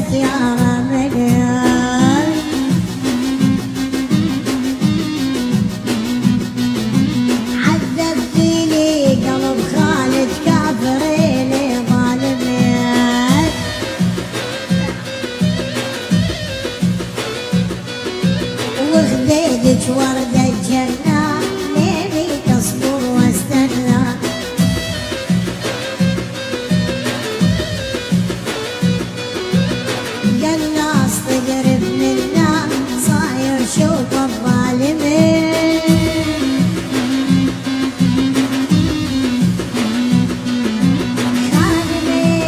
أسمرت يا رملي عذبتيني قلب خالد كافريني ظالمي وخديتك وردة الجنة ليلي تصبر واستنى قناص تقرب منا صاير شوف الظالمين خانمي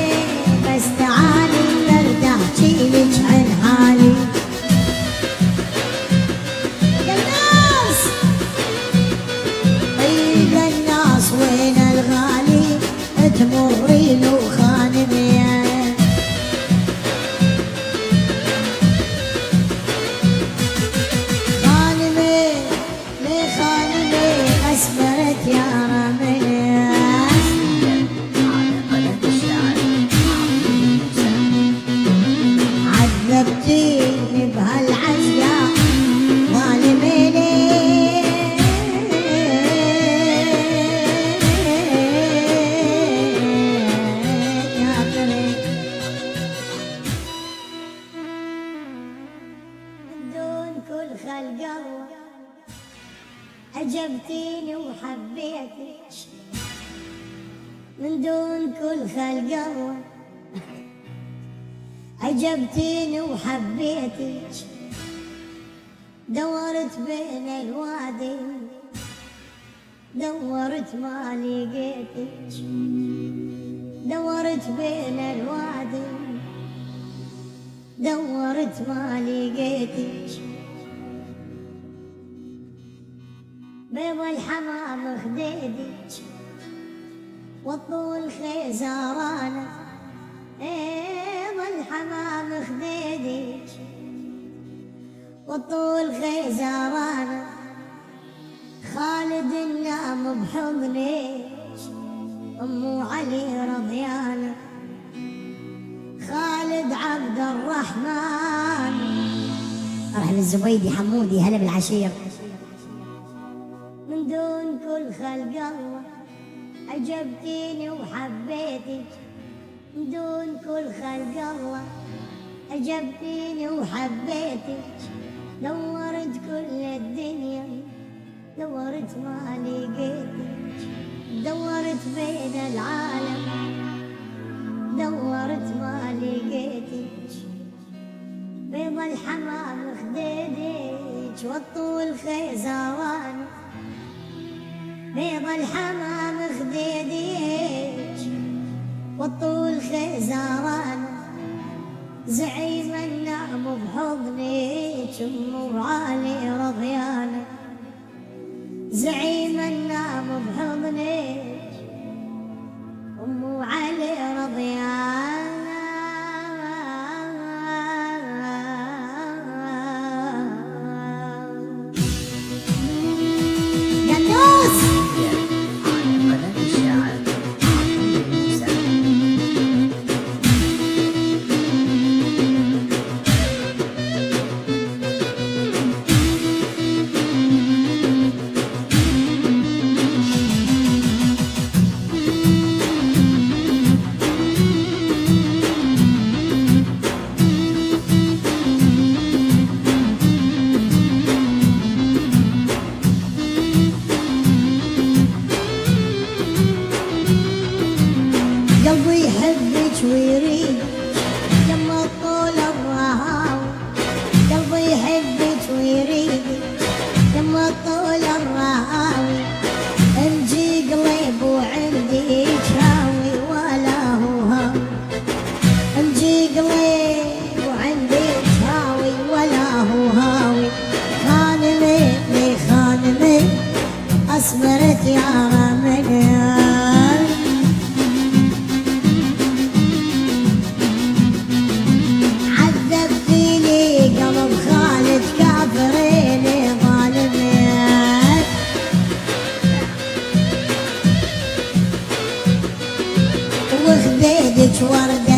بس تعالي برد احجيلك عن حالي قناص اي قناص وين الغالي تمري له خانمي أسمرت يا رملي عذبتيني بهالعشية ظالميني من دون كل خلق الله عجبتيني وحبيتك من دون كل خلق الله عجبتيني وحبيتك دورت بين الوادي دورت ما لقيتك دورت بين الوادي دورت ما لقيتك بيض الحمام خديدك والطول خيزرانة بيض الحمام خديدك والطول خيزرانة خالد النام بحضنك أمو علي رضيانة خالد عبد الرحمن أهل الزبيدي حمودي هلا بالعشير من دون كل خلق الله عجبتيني وحبيتك من دون كل خلق الله عجبتيني وحبيتك دورت كل الدنيا دورت ما لقيتك دورت بين العالم دورت ما لقيتك بيض الحمام خديدك والطول خيزران بيض الحمام خديدك والطول خيزران زعيم النام بحضنك أم علي رضيانة زعيم النام بحضنك أم علي رضيانة قلبي يحبك ويريد يما طول الرهاوي قلبي يحبك ويريد يما طول الرهاوي انجي قلب وعندي شاوي ولا هو هاوي انجي قلب وعندي شاوي ولا هو هاوي خانمي لي خانمي أسمرت يا رملي وردة